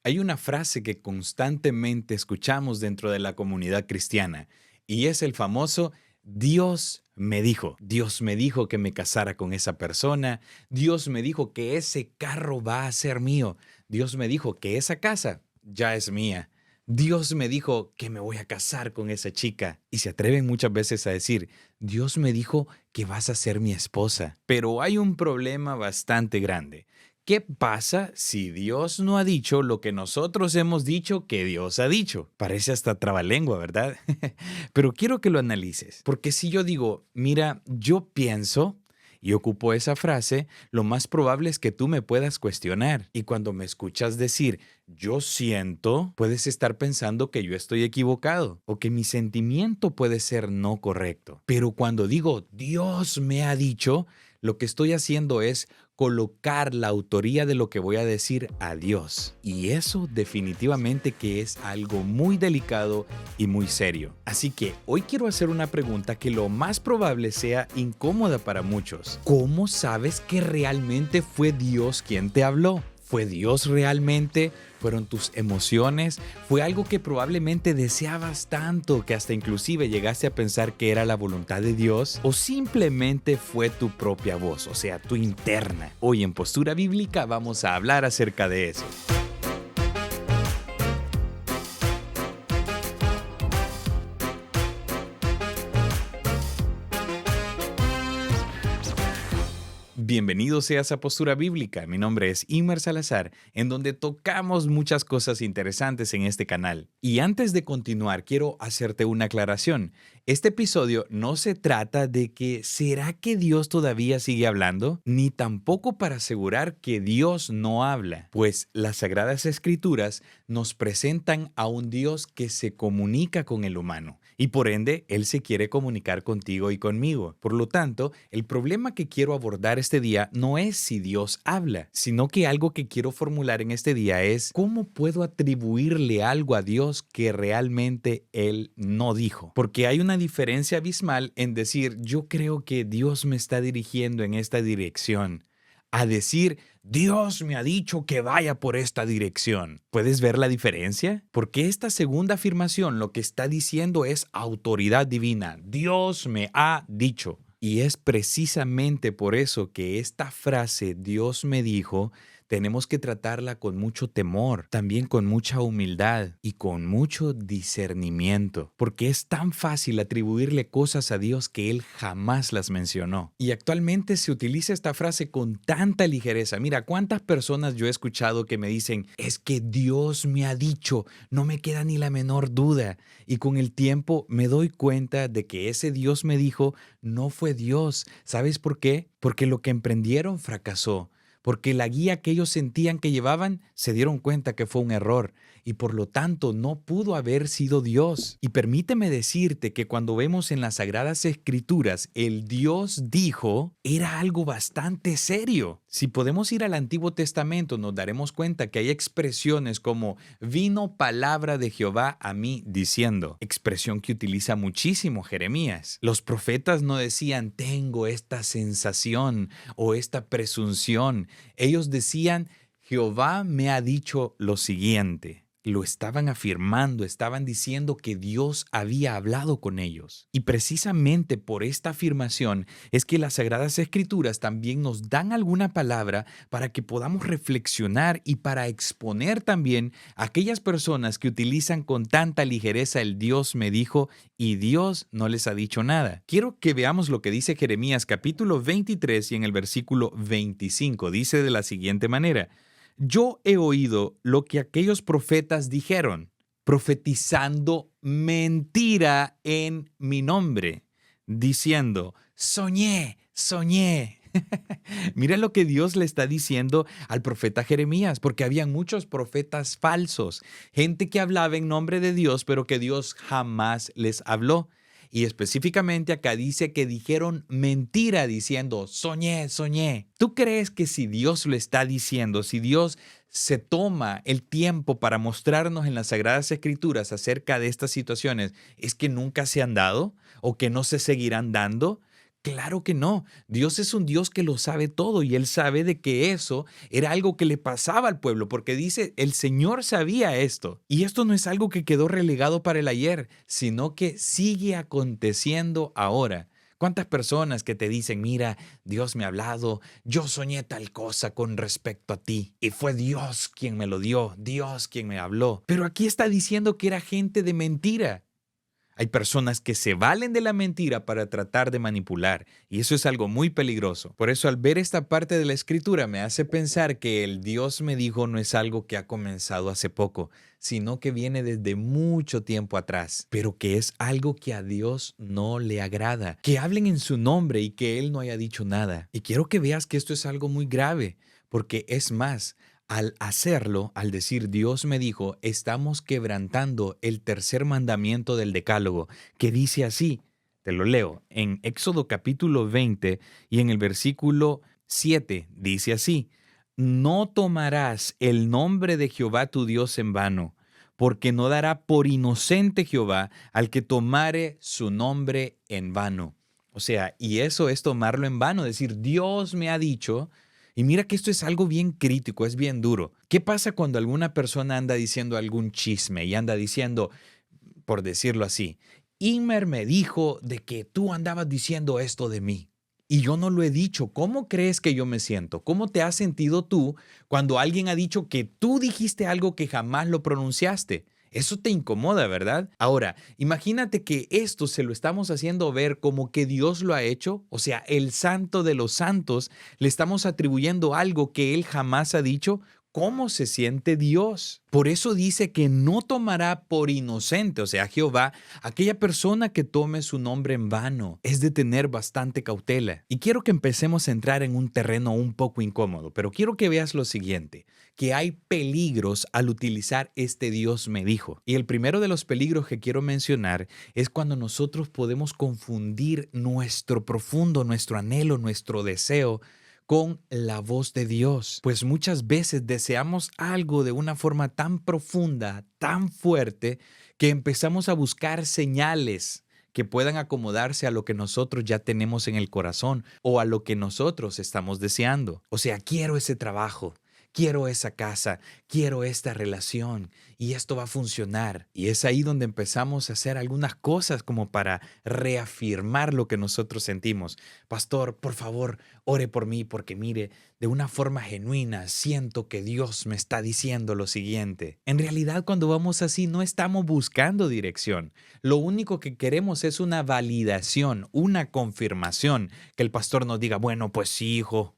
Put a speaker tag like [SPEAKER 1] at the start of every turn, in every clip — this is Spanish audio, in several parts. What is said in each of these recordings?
[SPEAKER 1] Hay una frase que constantemente escuchamos dentro de la comunidad cristiana y es el famoso Dios me dijo. Dios me dijo que me casara con esa persona. Dios me dijo que ese carro va a ser mío. Dios me dijo que esa casa ya es mía. Dios me dijo que me voy a casar con esa chica. Y se atreven muchas veces a decir, Dios me dijo que vas a ser mi esposa. Pero hay un problema bastante grande. ¿Qué pasa si Dios no ha dicho lo que nosotros hemos dicho que Dios ha dicho? Parece hasta trabalengua, ¿verdad? Pero quiero que lo analices, porque si yo digo, mira, yo pienso y ocupo esa frase, lo más probable es que tú me puedas cuestionar. Y cuando me escuchas decir, yo siento, puedes estar pensando que yo estoy equivocado o que mi sentimiento puede ser no correcto. Pero cuando digo, Dios me ha dicho, lo que estoy haciendo es colocar la autoría de lo que voy a decir a Dios. Y eso definitivamente que es algo muy delicado y muy serio. Así que hoy quiero hacer una pregunta que lo más probable sea incómoda para muchos. ¿Cómo sabes que realmente fue Dios quien te habló? ¿Fue Dios realmente? ¿Fueron tus emociones? ¿Fue algo que probablemente deseabas tanto que hasta inclusive llegaste a pensar que era la voluntad de Dios? ¿O simplemente fue tu propia voz, o sea, tu interna? Hoy en Postura Bíblica vamos a hablar acerca de eso. Bienvenido seas a Postura Bíblica. Mi nombre es Imer Salazar, en donde tocamos muchas cosas interesantes en este canal. Y antes de continuar, quiero hacerte una aclaración. Este episodio no se trata de que ¿será que Dios todavía sigue hablando? Ni tampoco para asegurar que Dios no habla, pues las Sagradas Escrituras nos presentan a un Dios que se comunica con el humano. Y por ende, Él se quiere comunicar contigo y conmigo. Por lo tanto, el problema que quiero abordar este día no es si Dios habla, sino que algo que quiero formular en este día es ¿cómo puedo atribuirle algo a Dios que realmente Él no dijo? Porque hay una diferencia abismal en decir yo creo que Dios me está dirigiendo en esta dirección, a decir, Dios me ha dicho que vaya por esta dirección. ¿Puedes ver la diferencia? Porque esta segunda afirmación lo que está diciendo es autoridad divina. Dios me ha dicho. Y es precisamente por eso que esta frase, Dios me dijo, tenemos que tratarla con mucho temor, también con mucha humildad y con mucho discernimiento, porque es tan fácil atribuirle cosas a Dios que Él jamás las mencionó. Y actualmente se utiliza esta frase con tanta ligereza. Mira, cuántas personas yo he escuchado que me dicen, es que Dios me ha dicho, no me queda ni la menor duda. Y con el tiempo me doy cuenta de que ese Dios me dijo no fue Dios. ¿Sabes por qué? Porque lo que emprendieron fracasó. Porque la guía que ellos sentían que llevaban se dieron cuenta que fue un error y por lo tanto no pudo haber sido Dios. Y permíteme decirte que cuando vemos en las Sagradas Escrituras el Dios dijo, era algo bastante serio. Si podemos ir al Antiguo Testamento nos daremos cuenta que hay expresiones como vino palabra de Jehová a mí diciendo, expresión que utiliza muchísimo Jeremías. Los profetas no decían tengo esta sensación o esta presunción. Ellos decían, Jehová me ha dicho lo siguiente. Lo estaban afirmando, estaban diciendo que Dios había hablado con ellos. Y precisamente por esta afirmación es que las Sagradas Escrituras también nos dan alguna palabra para que podamos reflexionar y para exponer también a aquellas personas que utilizan con tanta ligereza el Dios me dijo y Dios no les ha dicho nada. Quiero que veamos lo que dice Jeremías capítulo 23 y en el versículo 25. Dice de la siguiente manera. Yo he oído lo que aquellos profetas dijeron, profetizando mentira en mi nombre, diciendo, soñé, soñé. Mira lo que Dios le está diciendo al profeta Jeremías, porque habían muchos profetas falsos, gente que hablaba en nombre de Dios, pero que Dios jamás les habló. Y específicamente acá dice que dijeron mentira diciendo, soñé, soñé. ¿Tú crees que si Dios lo está diciendo, si Dios se toma el tiempo para mostrarnos en las Sagradas Escrituras acerca de estas situaciones, es que nunca se han dado o que no se seguirán dando? Claro que no. Dios es un Dios que lo sabe todo y Él sabe de que eso era algo que le pasaba al pueblo, porque dice, el Señor sabía esto. Y esto no es algo que quedó relegado para el ayer, sino que sigue aconteciendo ahora. ¿Cuántas personas que te dicen, mira, Dios me ha hablado, yo soñé tal cosa con respecto a ti y fue Dios quien me lo dio, Dios quien me habló? Pero aquí está diciendo que era gente de mentira. Hay personas que se valen de la mentira para tratar de manipular y eso es algo muy peligroso. Por eso al ver esta parte de la escritura me hace pensar que el Dios me dijo no es algo que ha comenzado hace poco, sino que viene desde mucho tiempo atrás, pero que es algo que a Dios no le agrada. Que hablen en su nombre y que Él no haya dicho nada. Y quiero que veas que esto es algo muy grave, porque es más, al hacerlo, al decir Dios me dijo, estamos quebrantando el tercer mandamiento del Decálogo, que dice así, te lo leo, en Éxodo capítulo 20 y en el versículo 7 dice así, no tomarás el nombre de Jehová tu Dios en vano, porque no dará por inocente Jehová al que tomare su nombre en vano. O sea, y eso es tomarlo en vano, decir, Dios me ha dicho. Y mira que esto es algo bien crítico, es bien duro. ¿Qué pasa cuando alguna persona anda diciendo algún chisme y anda diciendo, por decirlo así, Imer me dijo de que tú andabas diciendo esto de mí y yo no lo he dicho? ¿Cómo crees que yo me siento? ¿Cómo te has sentido tú cuando alguien ha dicho que tú dijiste algo que jamás lo pronunciaste? Eso te incomoda, ¿verdad? Ahora, imagínate que esto se lo estamos haciendo ver como que Dios lo ha hecho, o sea, el santo de los santos, le estamos atribuyendo algo que Él jamás ha dicho. ¿Cómo se siente Dios? Por eso dice que no tomará por inocente, o sea, Jehová, aquella persona que tome su nombre en vano. Es de tener bastante cautela. Y quiero que empecemos a entrar en un terreno un poco incómodo, pero quiero que veas lo siguiente, que hay peligros al utilizar este Dios me dijo. Y el primero de los peligros que quiero mencionar es cuando nosotros podemos confundir nuestro profundo, nuestro anhelo, nuestro deseo con la voz de Dios. Pues muchas veces deseamos algo de una forma tan profunda, tan fuerte, que empezamos a buscar señales que puedan acomodarse a lo que nosotros ya tenemos en el corazón o a lo que nosotros estamos deseando. O sea, quiero ese trabajo, quiero esa casa, quiero esta relación y esto va a funcionar. Y es ahí donde empezamos a hacer algunas cosas como para reafirmar lo que nosotros sentimos. Pastor, por favor, ore por mí porque mire, de una forma genuina siento que Dios me está diciendo lo siguiente. En realidad, cuando vamos así no estamos buscando dirección. Lo único que queremos es una validación, una confirmación, que el pastor nos diga, bueno, pues sí, hijo.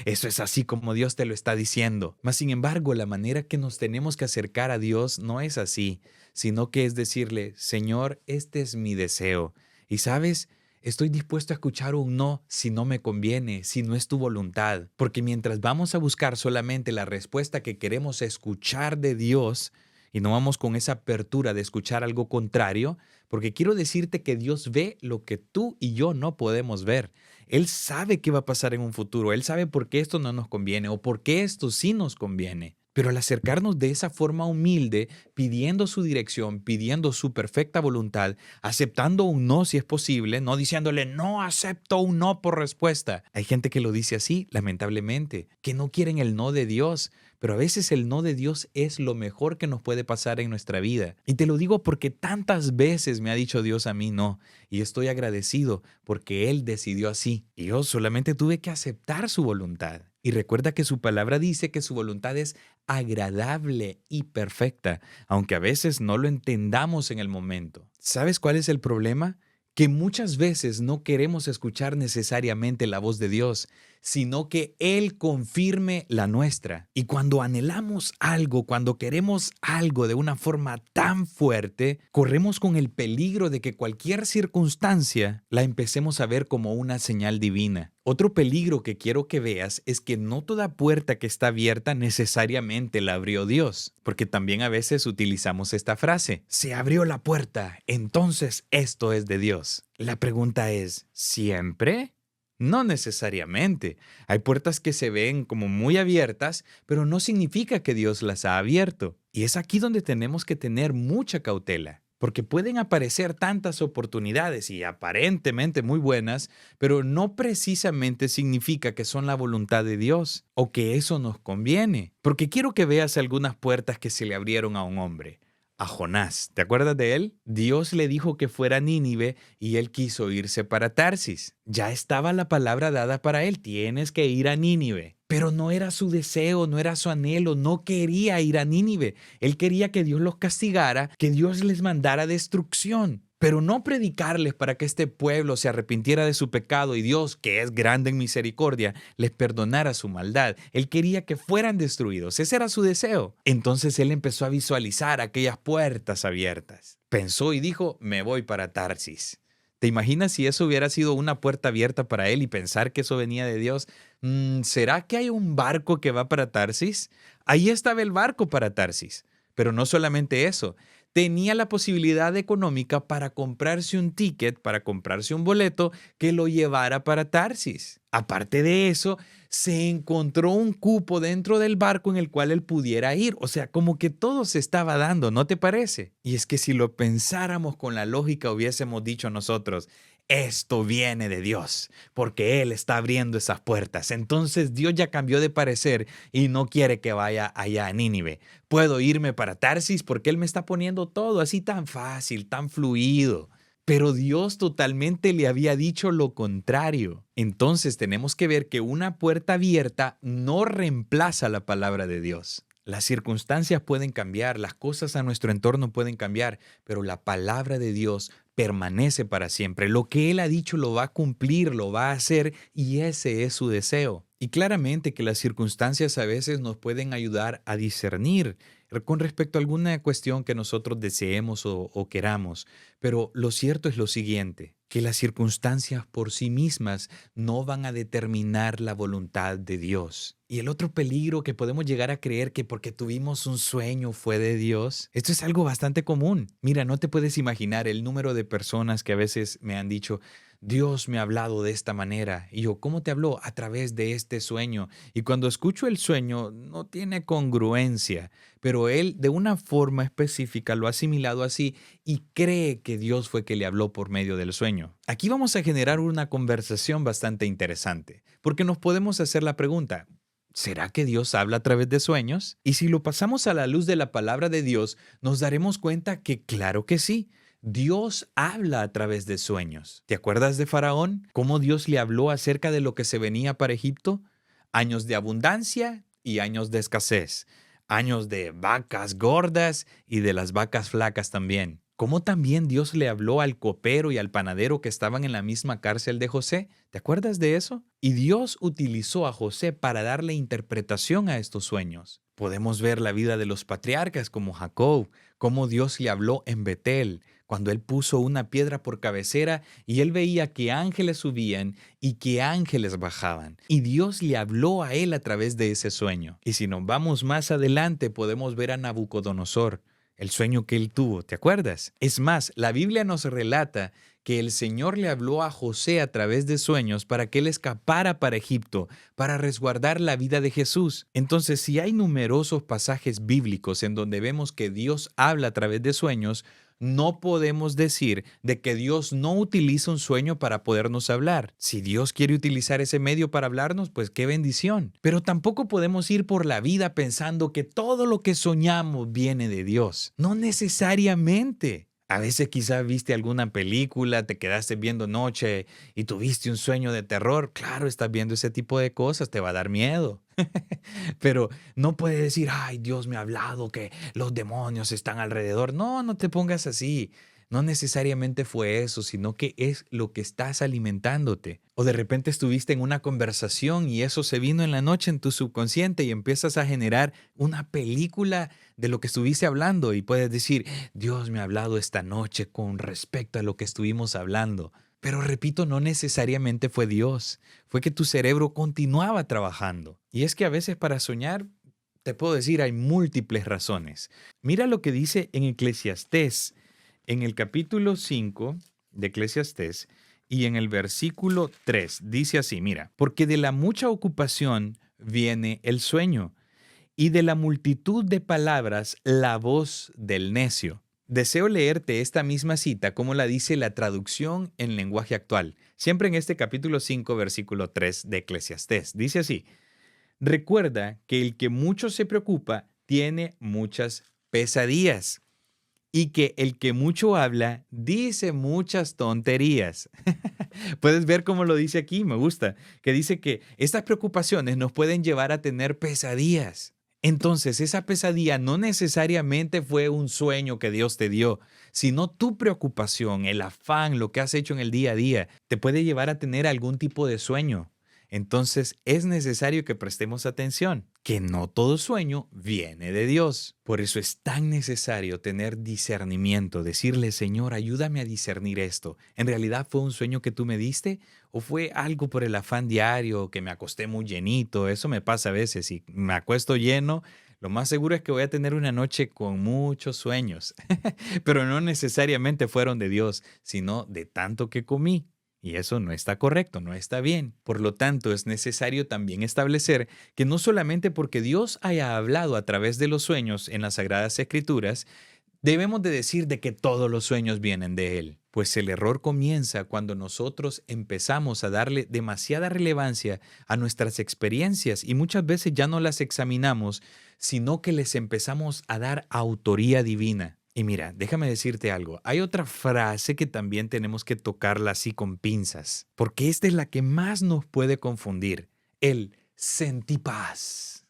[SPEAKER 1] Eso es así como Dios te lo está diciendo. Mas, sin embargo, la manera que nos tenemos que acercar a Dios no es así, sino que es decirle, Señor, este es mi deseo. Y sabes, estoy dispuesto a escuchar un no si no me conviene, si no es tu voluntad. Porque mientras vamos a buscar solamente la respuesta que queremos escuchar de Dios, y no vamos con esa apertura de escuchar algo contrario, porque quiero decirte que Dios ve lo que tú y yo no podemos ver. Él sabe qué va a pasar en un futuro, Él sabe por qué esto no nos conviene o por qué esto sí nos conviene. Pero al acercarnos de esa forma humilde, pidiendo su dirección, pidiendo su perfecta voluntad, aceptando un no si es posible, no diciéndole no acepto un no por respuesta. Hay gente que lo dice así, lamentablemente, que no quieren el no de Dios, pero a veces el no de Dios es lo mejor que nos puede pasar en nuestra vida. Y te lo digo porque tantas veces me ha dicho Dios a mí no, y estoy agradecido porque Él decidió así. Y yo solamente tuve que aceptar su voluntad. Y recuerda que su palabra dice que su voluntad es agradable y perfecta, aunque a veces no lo entendamos en el momento. ¿Sabes cuál es el problema? Que muchas veces no queremos escuchar necesariamente la voz de Dios, sino que Él confirme la nuestra. Y cuando anhelamos algo, cuando queremos algo de una forma tan fuerte, corremos con el peligro de que cualquier circunstancia la empecemos a ver como una señal divina. Otro peligro que quiero que veas es que no toda puerta que está abierta necesariamente la abrió Dios, porque también a veces utilizamos esta frase, se abrió la puerta, entonces esto es de Dios. La pregunta es, ¿siempre? No necesariamente. Hay puertas que se ven como muy abiertas, pero no significa que Dios las ha abierto. Y es aquí donde tenemos que tener mucha cautela. porque pueden aparecer tantas oportunidades y aparentemente muy buenas, pero no precisamente significa que son la voluntad de Dios o que eso nos conviene. Porque quiero que veas algunas puertas que se le abrieron a un hombre. A Jonás, ¿te acuerdas de él? Dios le dijo que fuera a Nínive y él quiso irse para Tarsis. Ya estaba la palabra dada para él, tienes que ir a Nínive. Pero no era su deseo, no era su anhelo, no quería ir a Nínive. Él quería que Dios los castigara, que Dios les mandara destrucción. Pero no predicarles para que este pueblo se arrepintiera de su pecado y Dios, que es grande en misericordia, les perdonara su maldad. Él quería que fueran destruidos. Ese era su deseo. Entonces él empezó a visualizar aquellas puertas abiertas. Pensó y dijo, me voy para Tarsis. ¿Te imaginas si eso hubiera sido una puerta abierta para él y pensar que eso venía de Dios? ¿Será que hay un barco que va para Tarsis? Ahí estaba el barco para Tarsis. Pero no solamente eso. Tenía la posibilidad económica para comprarse un ticket, para comprarse un boleto que lo llevara para Tarsis. Aparte de eso, se encontró un cupo dentro del barco en el cual él pudiera ir. O sea, como que todo se estaba dando, ¿no te parece? Y es que si lo pensáramos con la lógica, hubiésemos dicho nosotros, esto viene de Dios, porque Él está abriendo esas puertas. Entonces Dios ya cambió de parecer y no quiere que vaya allá a Nínive. Puedo irme para Tarsis porque Él me está poniendo todo así tan fácil, tan fluido. Pero Dios totalmente le había dicho lo contrario. Entonces tenemos que ver que una puerta abierta no reemplaza la palabra de Dios. Las circunstancias pueden cambiar, las cosas a nuestro entorno pueden cambiar, pero la palabra de Dios permanece para siempre. Lo que Él ha dicho lo va a cumplir, lo va a hacer y ese es su deseo. Y claramente que las circunstancias a veces nos pueden ayudar a discernir con respecto a alguna cuestión que nosotros deseemos o queramos. Pero lo cierto es lo siguiente, que las circunstancias por sí mismas no van a determinar la voluntad de Dios. Y el otro peligro que podemos llegar a creer que porque tuvimos un sueño fue de Dios, esto es algo bastante común. Mira, no te puedes imaginar el número de personas que a veces me han dicho, Dios me ha hablado de esta manera. Y yo, ¿cómo te habló? A través de este sueño. Y cuando escucho el sueño, no tiene congruencia, pero él de una forma específica lo ha asimilado así y cree que Dios fue que le habló por medio del sueño. Aquí vamos a generar una conversación bastante interesante, porque nos podemos hacer la pregunta, ¿será que Dios habla a través de sueños? Y si lo pasamos a la luz de la palabra de Dios, nos daremos cuenta que claro que sí. Dios habla a través de sueños. ¿Te acuerdas de Faraón? ¿Cómo Dios le habló acerca de lo que se venía para Egipto? Años de abundancia y años de escasez. Años de vacas gordas y de las vacas flacas también. ¿Cómo también Dios le habló al copero y al panadero que estaban en la misma cárcel de José? ¿Te acuerdas de eso? Y Dios utilizó a José para darle interpretación a estos sueños. Podemos ver la vida de los patriarcas como Jacob, cómo Dios le habló en Betel, cuando él puso una piedra por cabecera y él veía que ángeles subían y que ángeles bajaban. Y Dios le habló a él a través de ese sueño. Y si nos vamos más adelante, podemos ver a Nabucodonosor, el sueño que él tuvo, ¿te acuerdas? Es más, la Biblia nos relata que el Señor le habló a José a través de sueños para que él escapara para Egipto, para resguardar la vida de Jesús. Entonces, si hay numerosos pasajes bíblicos en donde vemos que Dios habla a través de sueños, no podemos decir de que Dios no utiliza un sueño para podernos hablar. Si Dios quiere utilizar ese medio para hablarnos, pues qué bendición. Pero tampoco podemos ir por la vida pensando que todo lo que soñamos viene de Dios. No necesariamente. A veces quizás viste alguna película, te quedaste viendo noche y tuviste un sueño de terror. Claro, estás viendo ese tipo de cosas, te va a dar miedo. Pero no puedes decir, ay, Dios me ha hablado que los demonios están alrededor. No, no te pongas así. No necesariamente fue eso, sino que es lo que estás alimentándote. O de repente estuviste en una conversación y eso se vino en la noche en tu subconsciente y empiezas a generar una película de lo que estuviste hablando y puedes decir, Dios me ha hablado esta noche con respecto a lo que estuvimos hablando. Pero repito, no necesariamente fue Dios, fue que tu cerebro continuaba trabajando. Y es que a veces para soñar, te puedo decir, hay múltiples razones. Mira lo que dice en Eclesiastés, en el capítulo 5 de Eclesiastés y en el versículo 3, dice así, mira, porque de la mucha ocupación viene el sueño y de la multitud de palabras la voz del necio. Deseo leerte esta misma cita como la dice la traducción en lenguaje actual, siempre en este capítulo 5, versículo 3 de Eclesiastés. Dice así: recuerda que el que mucho se preocupa tiene muchas pesadillas y que el que mucho habla dice muchas tonterías. Puedes ver cómo lo dice aquí, me gusta, que dice que estas preocupaciones nos pueden llevar a tener pesadillas. Entonces, esa pesadilla no necesariamente fue un sueño que Dios te dio, sino tu preocupación, el afán, lo que has hecho en el día a día, te puede llevar a tener algún tipo de sueño. Entonces, es necesario que prestemos atención, que no todo sueño viene de Dios. Por eso es tan necesario tener discernimiento, decirle, Señor, ayúdame a discernir esto. ¿En realidad fue un sueño que tú me diste? ¿O fue algo por el afán diario, que me acosté muy llenito? Eso me pasa a veces. Si me acuesto lleno, lo más seguro es que voy a tener una noche con muchos sueños. Pero no necesariamente fueron de Dios, sino de tanto que comí. Y eso no está correcto, no está bien. Por lo tanto, es necesario también establecer que no solamente porque Dios haya hablado a través de los sueños en las Sagradas Escrituras, debemos de decir de que todos los sueños vienen de Él. Pues el error comienza cuando nosotros empezamos a darle demasiada relevancia a nuestras experiencias y muchas veces ya no las examinamos, sino que les empezamos a dar autoría divina. Y mira, déjame decirte algo. Hay otra frase que también tenemos que tocarla así con pinzas, porque esta es la que más nos puede confundir. El sentí paz.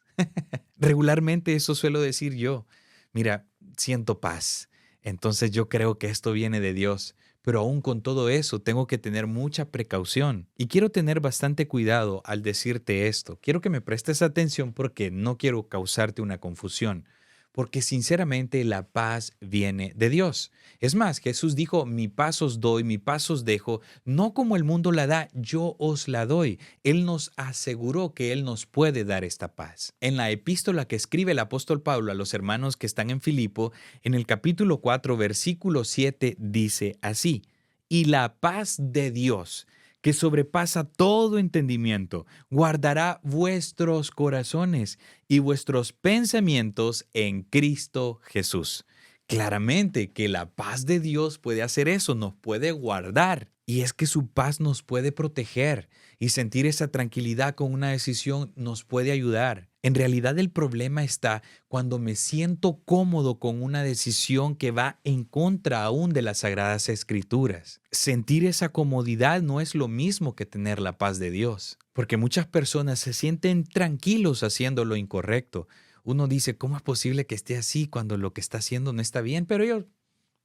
[SPEAKER 1] Regularmente eso suelo decir yo. Mira, siento paz. Entonces yo creo que esto viene de Dios. Pero aún con todo eso tengo que tener mucha precaución. Y quiero tener bastante cuidado al decirte esto. Quiero que me prestes atención porque no quiero causarte una confusión. Porque sinceramente la paz viene de Dios. Es más, Jesús dijo, mi paz os doy, mi paz os dejo, no como el mundo la da, yo os la doy. Él nos aseguró que Él nos puede dar esta paz. En la epístola que escribe el apóstol Pablo a los hermanos que están en Filipo, en el capítulo 4, versículo 7, dice así: y la paz de Dios, que sobrepasa todo entendimiento, guardará vuestros corazones y vuestros pensamientos en Cristo Jesús. Claramente que la paz de Dios puede hacer eso, nos puede guardar. Y es que su paz nos puede proteger y sentir esa tranquilidad con una decisión nos puede ayudar. En realidad el problema está cuando me siento cómodo con una decisión que va en contra aún de las Sagradas Escrituras. Sentir esa comodidad no es lo mismo que tener la paz de Dios, porque muchas personas se sienten tranquilos haciendo lo incorrecto. Uno dice, ¿cómo es posible que esté así cuando lo que está haciendo no está bien? Pero ellos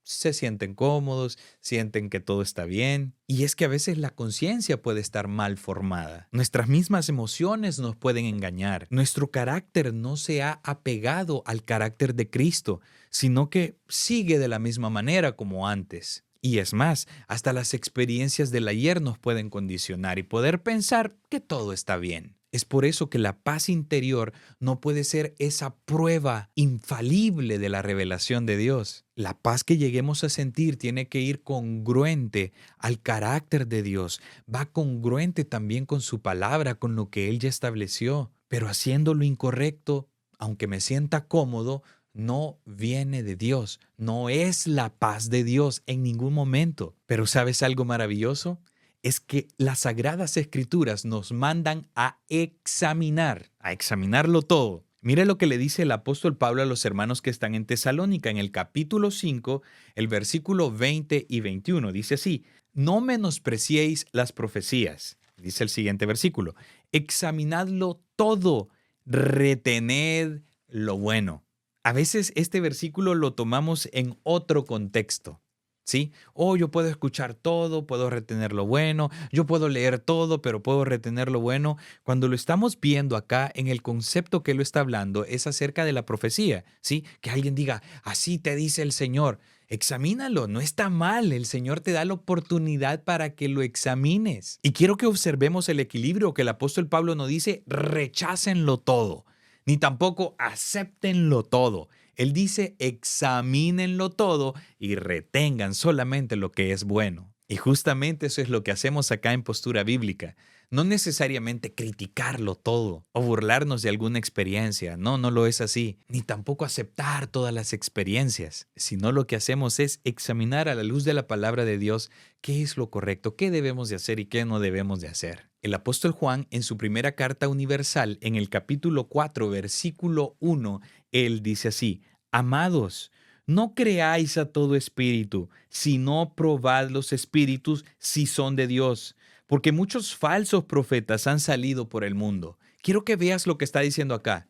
[SPEAKER 1] se sienten cómodos, sienten que todo está bien. Y es que a veces la conciencia puede estar mal formada. Nuestras mismas emociones nos pueden engañar. Nuestro carácter no se ha apegado al carácter de Cristo, sino que sigue de la misma manera como antes. Y es más, hasta las experiencias del ayer nos pueden condicionar y poder pensar que todo está bien. Es por eso que la paz interior no puede ser esa prueba infalible de la revelación de Dios. La paz que lleguemos a sentir tiene que ir congruente al carácter de Dios. Va congruente también con su palabra, con lo que Él ya estableció. Pero haciendo lo incorrecto, aunque me sienta cómodo, no viene de Dios. No es la paz de Dios en ningún momento. Pero ¿sabes algo maravilloso? Es que las Sagradas Escrituras nos mandan a examinarlo todo. Mire lo que le dice el apóstol Pablo a los hermanos que están en Tesalónica en el capítulo 5, el versículo 20 y 21. Dice así: no menospreciéis las profecías. Dice el siguiente versículo: examinadlo todo, retened lo bueno. A veces este versículo lo tomamos en otro contexto. ¿Sí? Yo puedo escuchar todo, puedo retener lo bueno, yo puedo leer todo, pero puedo retener lo bueno. Cuando lo estamos viendo acá, en el concepto que lo está hablando, es acerca de la profecía, ¿sí? Que alguien diga, así te dice el Señor. Examínalo, no está mal, el Señor te da la oportunidad para que lo examines. Y quiero que observemos el equilibrio que el apóstol Pablo nos dice, rechácenlo todo, ni tampoco acéptenlo todo. Él dice, examínenlo todo y retengan solamente lo que es bueno. Y justamente eso es lo que hacemos acá en Postura Bíblica. No necesariamente criticarlo todo o burlarnos de alguna experiencia. No, no lo es así. Ni tampoco aceptar todas las experiencias. Sino lo que hacemos es examinar a la luz de la palabra de Dios qué es lo correcto, qué debemos de hacer y qué no debemos de hacer. El apóstol Juan, en su primera carta universal, en el capítulo 4, versículo 1, él dice así: Amados, no creáis a todo espíritu, sino probad los espíritus si son de Dios, porque muchos falsos profetas han salido por el mundo. Quiero que veas lo que está diciendo acá.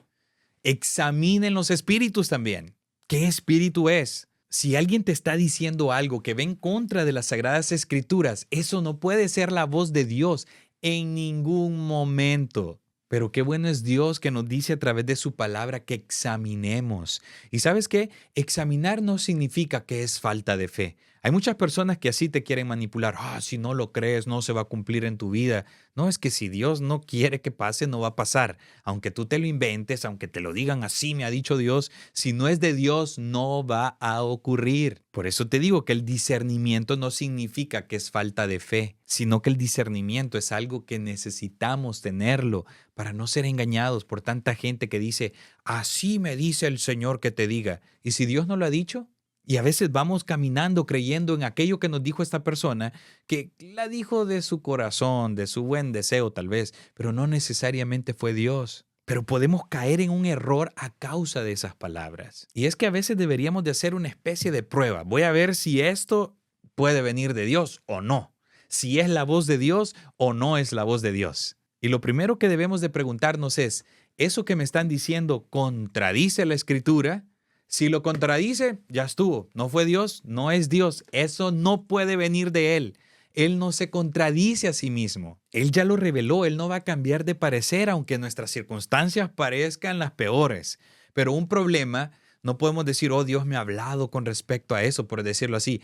[SPEAKER 1] Examinen los espíritus también. ¿Qué espíritu es? Si alguien te está diciendo algo que va en contra de las Sagradas Escrituras, eso no puede ser la voz de Dios en ningún momento. Pero qué bueno es Dios que nos dice a través de su palabra que examinemos. ¿Y sabes qué? Examinar no significa que es falta de fe. Hay muchas personas que así te quieren manipular. Si no lo crees, no se va a cumplir en tu vida. No, es que si Dios no quiere que pase, no va a pasar. Aunque tú te lo inventes, aunque te lo digan así, me ha dicho Dios, si no es de Dios, no va a ocurrir. Por eso te digo que el discernimiento no significa que es falta de fe, sino que el discernimiento es algo que necesitamos tenerlo para no ser engañados por tanta gente que dice, así me dice el Señor que te diga. ¿Y si Dios no lo ha dicho? Y a veces vamos caminando creyendo en aquello que nos dijo esta persona, que la dijo de su corazón, de su buen deseo tal vez, pero no necesariamente fue Dios. Pero podemos caer en un error a causa de esas palabras. Y es que a veces deberíamos de hacer una especie de prueba. Voy a ver si esto puede venir de Dios o no. Si es la voz de Dios o no es la voz de Dios. Y lo primero que debemos de preguntarnos es, ¿eso que me están diciendo contradice la Escritura? Si lo contradice, ya estuvo. No fue Dios, no es Dios. Eso no puede venir de Él. Él no se contradice a sí mismo. Él ya lo reveló, Él no va a cambiar de parecer aunque nuestras circunstancias parezcan las peores. Pero un problema, no podemos decir, oh, Dios me ha hablado con respecto a eso, por decirlo así.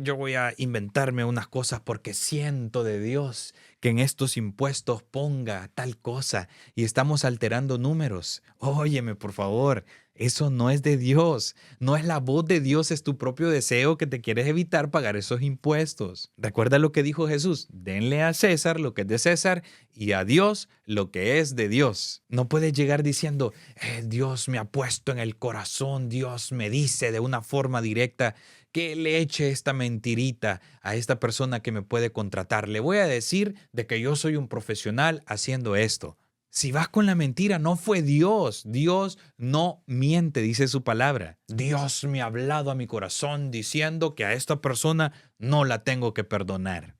[SPEAKER 1] Yo voy a inventarme unas cosas porque siento de Dios que en estos impuestos ponga tal cosa y estamos alterando números. Óyeme, por favor, eso no es de Dios. No es la voz de Dios, es tu propio deseo que te quieres evitar pagar esos impuestos. Recuerda lo que dijo Jesús, denle a César lo que es de César y a Dios lo que es de Dios. No puedes llegar diciendo, Dios me ha puesto en el corazón, Dios me dice de una forma directa que le eche esta mentirita a esta persona que me puede contratar. Le voy a decir de que yo soy un profesional haciendo esto. Si vas con la mentira, no fue Dios. Dios no miente, dice su palabra. Dios me ha hablado a mi corazón diciendo que a esta persona no la tengo que perdonar.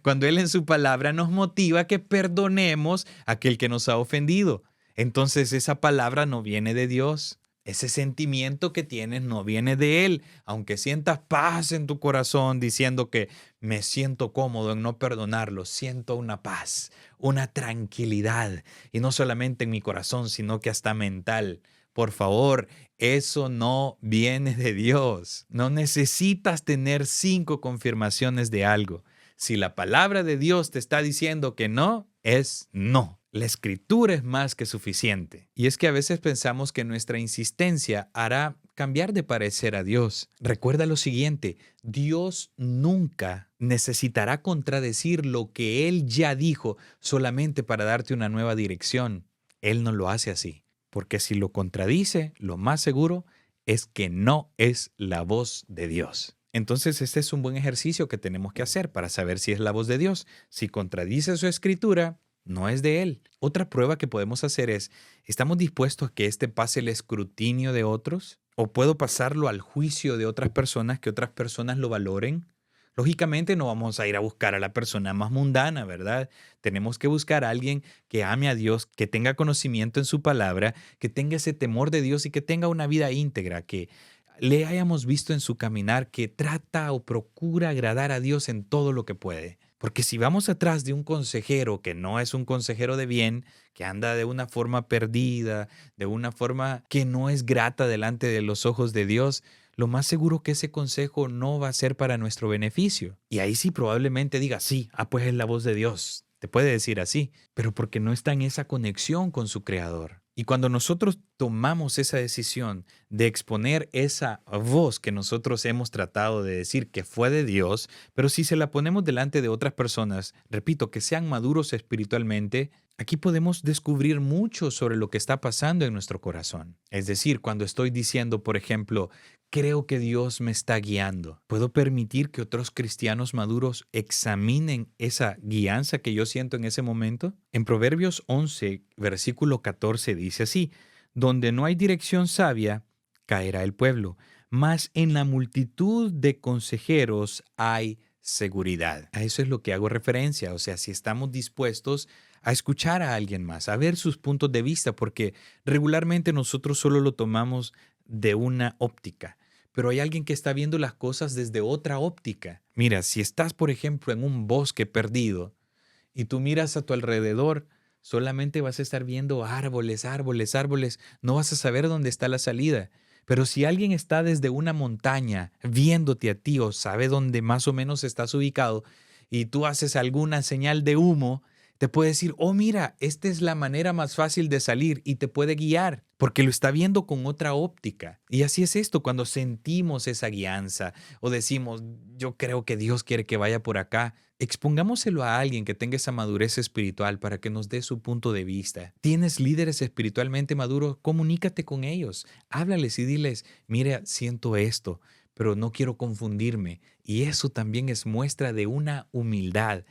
[SPEAKER 1] Cuando Él en su palabra nos motiva a que perdonemos a aquel que nos ha ofendido. Entonces esa palabra no viene de Dios. Ese sentimiento que tienes no viene de Él, aunque sientas paz en tu corazón diciendo que me siento cómodo en no perdonarlo, siento una paz, una tranquilidad, y no solamente en mi corazón, sino que hasta mental. Por favor, eso no viene de Dios. No necesitas tener 5 confirmaciones de algo. Si la palabra de Dios te está diciendo que no, es no. La escritura es más que suficiente. Y es que a veces pensamos que nuestra insistencia hará cambiar de parecer a Dios. Recuerda lo siguiente, Dios nunca necesitará contradecir lo que Él ya dijo solamente para darte una nueva dirección. Él no lo hace así, porque si lo contradice, lo más seguro es que no es la voz de Dios. Entonces este es un buen ejercicio que tenemos que hacer para saber si es la voz de Dios. Si contradice su escritura, no es de Él. Otra prueba que podemos hacer es, ¿estamos dispuestos a que éste pase el escrutinio de otros? ¿O puedo pasarlo al juicio de otras personas, que otras personas lo valoren? Lógicamente no vamos a ir a buscar a la persona más mundana, ¿verdad? Tenemos que buscar a alguien que ame a Dios, que tenga conocimiento en su palabra, que tenga ese temor de Dios y que tenga una vida íntegra, que le hayamos visto en su caminar, que trata o procura agradar a Dios en todo lo que puede. Porque si vamos atrás de un consejero que no es un consejero de bien, que anda de una forma perdida, de una forma que no es grata delante de los ojos de Dios, lo más seguro que ese consejo no va a ser para nuestro beneficio. Y ahí sí probablemente diga, sí, pues es la voz de Dios. Te puede decir así, pero porque no está en esa conexión con su creador. Y cuando nosotros tomamos esa decisión de exponer esa voz que nosotros hemos tratado de decir que fue de Dios, pero si se la ponemos delante de otras personas, repito, que sean maduros espiritualmente, aquí podemos descubrir mucho sobre lo que está pasando en nuestro corazón. Es decir, cuando estoy diciendo, por ejemplo, creo que Dios me está guiando, ¿puedo permitir que otros cristianos maduros examinen esa guianza que yo siento en ese momento? En Proverbios 11, versículo 14 dice así: donde no hay dirección sabia, caerá el pueblo, mas en la multitud de consejeros hay seguridad. A eso es lo que hago referencia, o sea, si estamos dispuestos a escuchar a alguien más, a ver sus puntos de vista, porque regularmente nosotros solo lo tomamos de una óptica, pero hay alguien que está viendo las cosas desde otra óptica. Mira, si estás, por ejemplo, en un bosque perdido y tú miras a tu alrededor, solamente vas a estar viendo árboles, árboles, árboles, no vas a saber dónde está la salida. Pero si alguien está desde una montaña viéndote a ti o sabe dónde más o menos estás ubicado y tú haces alguna señal de humo, te puede decir, oh mira, esta es la manera más fácil de salir y te puede guiar porque lo está viendo con otra óptica. Y así es esto cuando sentimos esa guianza o decimos, yo creo que Dios quiere que vaya por acá. Expongámoselo a alguien que tenga esa madurez espiritual para que nos dé su punto de vista. ¿Tienes líderes espiritualmente maduros? Comunícate con ellos. Háblales y diles, mira, siento esto, pero no quiero confundirme. Y eso también es muestra de una humildad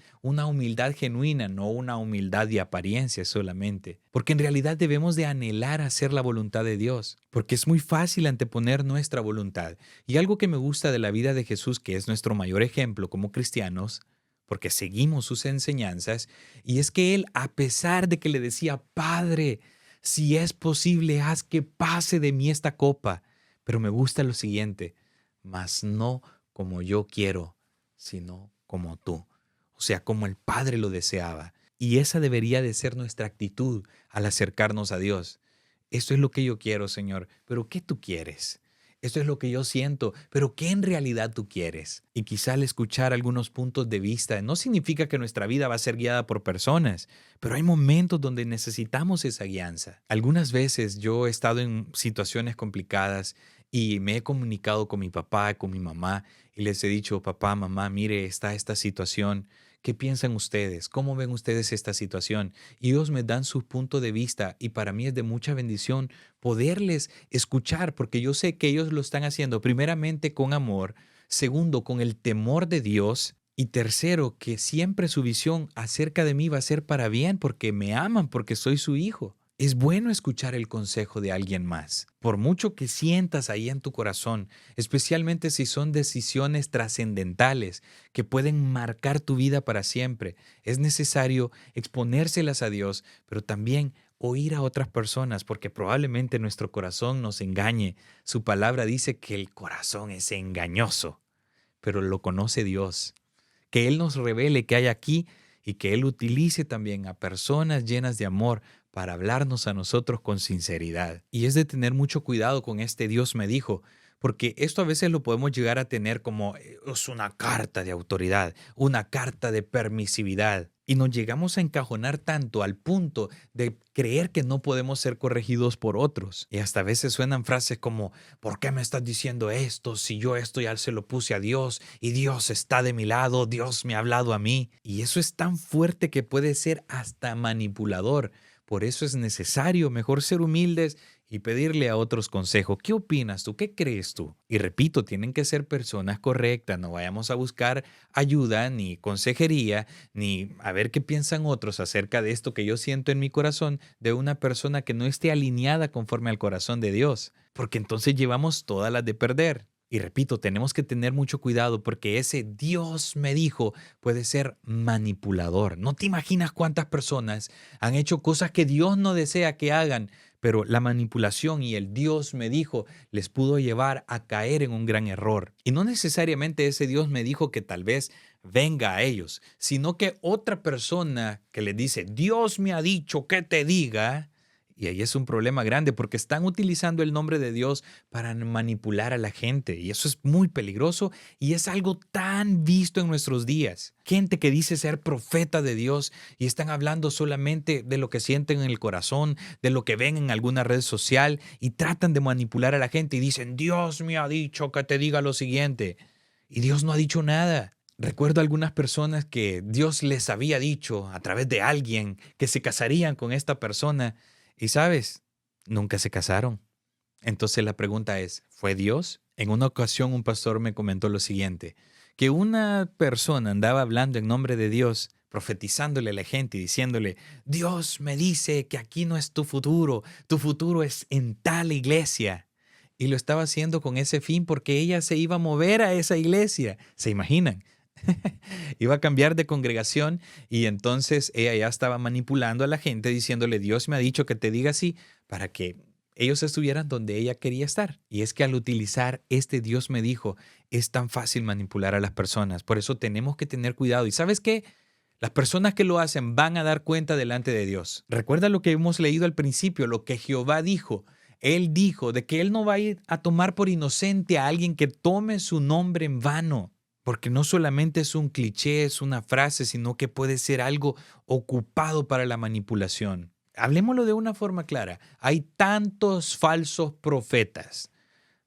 [SPEAKER 1] genuina, no una humildad de apariencia solamente. Porque en realidad debemos de anhelar hacer la voluntad de Dios, porque es muy fácil anteponer nuestra voluntad. Y algo que me gusta de la vida de Jesús, que es nuestro mayor ejemplo como cristianos, porque seguimos sus enseñanzas, y es que él, a pesar de que le decía, Padre, si es posible, haz que pase de mí esta copa, pero me gusta lo siguiente, mas no como yo quiero, sino como tú. O sea, como el Padre lo deseaba. Y esa debería de ser nuestra actitud al acercarnos a Dios. Esto es lo que yo quiero, Señor, pero ¿qué tú quieres? Esto es lo que yo siento, pero ¿qué en realidad tú quieres? Y quizá al escuchar algunos puntos de vista no significa que nuestra vida va a ser guiada por personas, pero hay momentos donde necesitamos esa guianza. Algunas veces yo he estado en situaciones complicadas y me he comunicado con mi papá, con mi mamá, y les he dicho, papá, mamá, mire, está esta situación. ¿Qué piensan ustedes? ¿Cómo ven ustedes esta situación? Y ellos me dan su punto de vista y para mí es de mucha bendición poderles escuchar, porque yo sé que ellos lo están haciendo primeramente con amor, segundo con el temor de Dios y tercero que siempre su visión acerca de mí va a ser para bien porque me aman, porque soy su hijo. Es bueno escuchar el consejo de alguien más, por mucho que sientas ahí en tu corazón, especialmente si son decisiones trascendentales que pueden marcar tu vida para siempre. Es necesario exponérselas a Dios, pero también oír a otras personas, porque probablemente nuestro corazón nos engañe. Su palabra dice que el corazón es engañoso, pero lo conoce Dios. Que Él nos revele qué hay aquí y que Él utilice también a personas llenas de amor para hablarnos a nosotros con sinceridad. Y es de tener mucho cuidado con este Dios me dijo, porque esto a veces lo podemos llegar a tener como es una carta de autoridad, una carta de permisividad. Y nos llegamos a encajonar tanto al punto de creer que no podemos ser corregidos por otros. Y hasta a veces suenan frases como, ¿por qué me estás diciendo esto si yo esto ya se lo puse a Dios y Dios está de mi lado, Dios me ha hablado a mí? Y eso es tan fuerte que puede ser hasta manipulador. Por eso es necesario mejor ser humildes y pedirle a otros consejo. ¿Qué opinas tú? ¿Qué crees tú? Y repito, tienen que ser personas correctas. No vayamos a buscar ayuda ni consejería, ni a ver qué piensan otros acerca de esto que yo siento en mi corazón de una persona que no esté alineada conforme al corazón de Dios. Porque entonces llevamos todas las de perder. Y repito, tenemos que tener mucho cuidado porque ese Dios me dijo puede ser manipulador. No te imaginas cuántas personas han hecho cosas que Dios no desea que hagan, pero la manipulación y el Dios me dijo les pudo llevar a caer en un gran error. Y no necesariamente ese Dios me dijo que tal vez venga a ellos, sino que otra persona que les dice, Dios me ha dicho que te diga, Y ahí es un problema grande porque están utilizando el nombre de Dios para manipular a la gente. Y eso es muy peligroso y es algo tan visto en nuestros días. Gente que dice ser profeta de Dios y están hablando solamente de lo que sienten en el corazón, de lo que ven en alguna red social y tratan de manipular a la gente y dicen, Dios me ha dicho que te diga lo siguiente. Y Dios no ha dicho nada. Recuerdo algunas personas que Dios les había dicho a través de alguien que se casarían con esta persona y sabes, nunca se casaron. Entonces la pregunta es, ¿fue Dios? En una ocasión un pastor me comentó lo siguiente, que una persona andaba hablando en nombre de Dios, profetizándole a la gente y diciéndole, Dios me dice que aquí no es tu futuro es en tal iglesia. Y lo estaba haciendo con ese fin porque ella se iba a mover a esa iglesia. ¿Se imaginan? Iba a cambiar de congregación y entonces ella ya estaba manipulando a la gente diciéndole, Dios me ha dicho que te diga así para que ellos estuvieran donde ella quería estar. Y es que al utilizar este Dios me dijo, es tan fácil manipular a las personas. Por eso tenemos que tener cuidado. ¿Y sabes qué? Las personas que lo hacen van a dar cuenta delante de Dios. Recuerda lo que hemos leído al principio, lo que Jehová dijo. Él dijo de que Él no va a ir a tomar por inocente a alguien que tome su nombre en vano. Porque no solamente es un cliché, es una frase, sino que puede ser algo ocupado para la manipulación. Hablemoslo de una forma clara. Hay tantos falsos profetas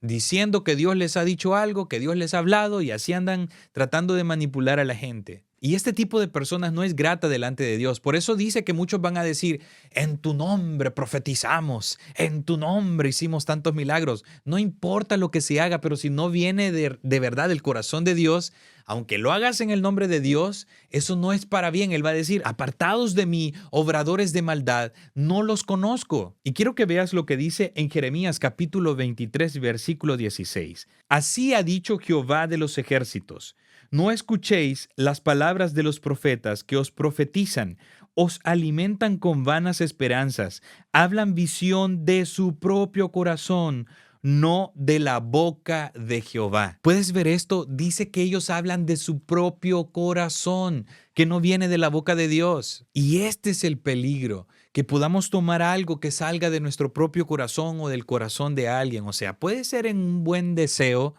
[SPEAKER 1] diciendo que Dios les ha dicho algo, que Dios les ha hablado y así andan tratando de manipular a la gente. Y este tipo de personas no es grata delante de Dios. Por eso dice que muchos van a decir, en tu nombre profetizamos, en tu nombre hicimos tantos milagros. No importa lo que se haga, pero si no viene de verdad del corazón de Dios, aunque lo hagas en el nombre de Dios, eso no es para bien. Él va a decir, apartados de mí, obradores de maldad, no los conozco. Y quiero que veas lo que dice en Jeremías capítulo 23, versículo 16. Así ha dicho Jehová de los ejércitos. No escuchéis las palabras de los profetas que os profetizan, os alimentan con vanas esperanzas, hablan visión de su propio corazón, no de la boca de Jehová. ¿Puedes ver esto? Dice que ellos hablan de su propio corazón, que no viene de la boca de Dios. Y este es el peligro, que podamos tomar algo que salga de nuestro propio corazón o del corazón de alguien. O sea, puede ser en un buen deseo,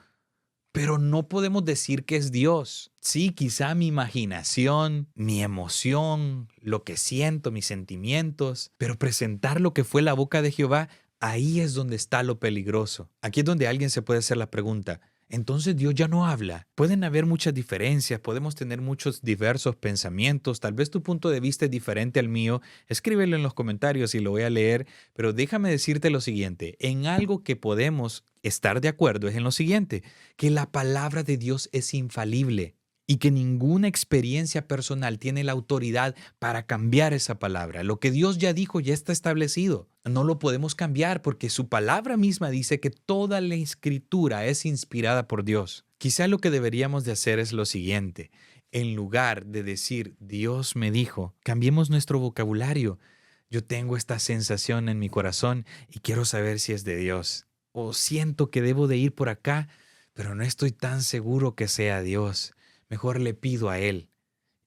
[SPEAKER 1] pero no podemos decir que es Dios. Sí, quizá mi imaginación, mi emoción, lo que siento, mis sentimientos, pero presentar lo que fue la boca de Jehová, ahí es donde está lo peligroso. Aquí es donde alguien se puede hacer la pregunta, entonces Dios ya no habla. Pueden haber muchas diferencias, podemos tener muchos diversos pensamientos, tal vez tu punto de vista es diferente al mío, escríbelo en los comentarios y lo voy a leer, pero déjame decirte lo siguiente, en algo que podemos estar de acuerdo es en lo siguiente, que la palabra de Dios es infalible y que ninguna experiencia personal tiene la autoridad para cambiar esa palabra. Lo que Dios ya dijo ya está establecido. No lo podemos cambiar porque su palabra misma dice que toda la escritura es inspirada por Dios. Quizá lo que deberíamos de hacer es lo siguiente. En lugar de decir Dios me dijo, cambiemos nuestro vocabulario. Yo tengo esta sensación en mi corazón y quiero saber si es de Dios. O siento que debo de ir por acá, pero no estoy tan seguro que sea Dios. Mejor le pido a Él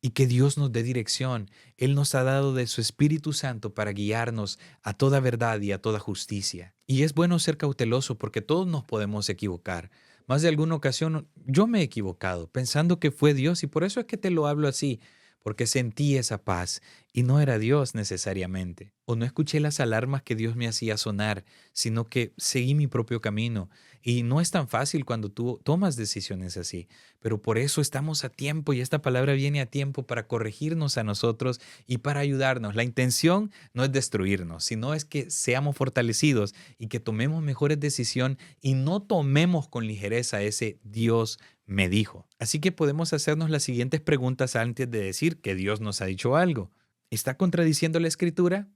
[SPEAKER 1] y que Dios nos dé dirección. Él nos ha dado de su Espíritu Santo para guiarnos a toda verdad y a toda justicia. Y es bueno ser cauteloso porque todos nos podemos equivocar. Más de alguna ocasión yo me he equivocado pensando que fue Dios y por eso es que te lo hablo así, porque sentí esa paz y no era Dios necesariamente. O no escuché las alarmas que Dios me hacía sonar, sino que seguí mi propio camino. Y no es tan fácil cuando tú tomas decisiones así, pero por eso estamos a tiempo y esta palabra viene a tiempo para corregirnos a nosotros y para ayudarnos. La intención no es destruirnos, sino es que seamos fortalecidos y que tomemos mejores decisiones y no tomemos con ligereza ese Dios me dijo. Así que podemos hacernos las siguientes preguntas antes de decir que Dios nos ha dicho algo. ¿Está contradiciendo la Escritura?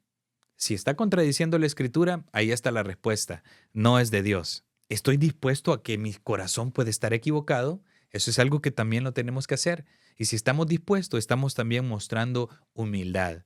[SPEAKER 1] Si está contradiciendo la Escritura, ahí está la respuesta. No es de Dios. ¿Estoy dispuesto a que mi corazón puede estar equivocado? Eso es algo que también lo tenemos que hacer. Y si estamos dispuestos, estamos también mostrando humildad.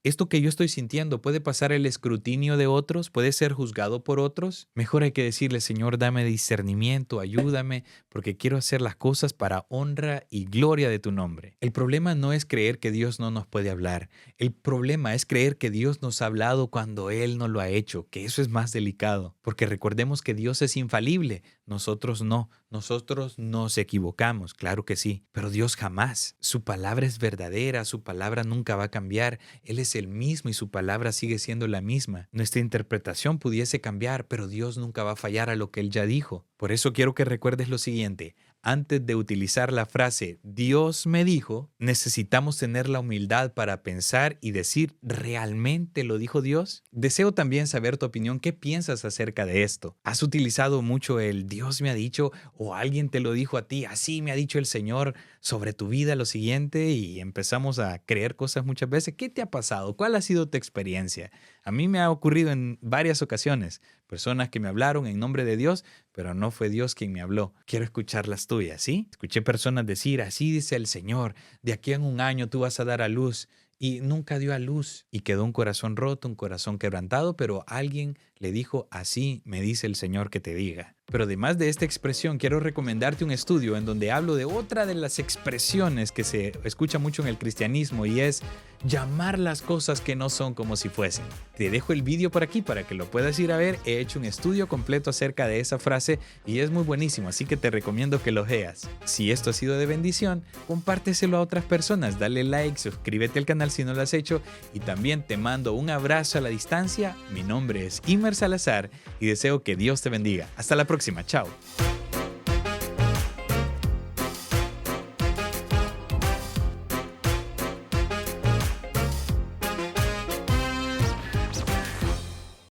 [SPEAKER 1] ¿Esto que yo estoy sintiendo puede pasar el escrutinio de otros? ¿Puede ser juzgado por otros? Mejor hay que decirle, Señor, dame discernimiento, ayúdame, porque quiero hacer las cosas para honra y gloria de tu nombre. El problema no es creer que Dios no nos puede hablar. El problema es creer que Dios nos ha hablado cuando Él no lo ha hecho, que eso es más delicado, porque recordemos que Dios es infalible, nosotros no. Nosotros nos equivocamos, claro que sí, pero Dios jamás. Su palabra es verdadera, su palabra nunca va a cambiar. Él es el mismo y su palabra sigue siendo la misma. Nuestra interpretación pudiese cambiar, pero Dios nunca va a fallar a lo que Él ya dijo. Por eso quiero que recuerdes lo siguiente. Antes de utilizar la frase Dios me dijo, necesitamos tener la humildad para pensar y decir, ¿realmente lo dijo Dios? Deseo también saber tu opinión. ¿Qué piensas acerca de esto? ¿Has utilizado mucho el Dios me ha dicho o alguien te lo dijo a ti? Así me ha dicho el Señor sobre tu vida lo siguiente y empezamos a creer cosas muchas veces. ¿Qué te ha pasado? ¿Cuál ha sido tu experiencia? A mí me ha ocurrido en varias ocasiones. Personas que me hablaron en nombre de Dios, pero no fue Dios quien me habló. Quiero escuchar las tuyas, ¿sí? Escuché personas decir, así dice el Señor, de aquí en un año tú vas a dar a luz. Y nunca dio a luz y quedó un corazón roto, un corazón quebrantado, pero alguien le dijo, así me dice el Señor que te diga. Pero además de esta expresión, quiero recomendarte un estudio en donde hablo de otra de las expresiones que se escucha mucho en el cristianismo y es llamar las cosas que no son como si fuesen. Te dejo el vídeo por aquí para que lo puedas ir a ver. He hecho un estudio completo acerca de esa frase y es muy buenísimo, así que te recomiendo que lo veas. Si esto ha sido de bendición, compárteselo a otras personas, dale like, suscríbete al canal si no lo has hecho y también te mando un abrazo a la distancia. Mi nombre es Imer Salazar y deseo que Dios te bendiga. Hasta la próxima, chao.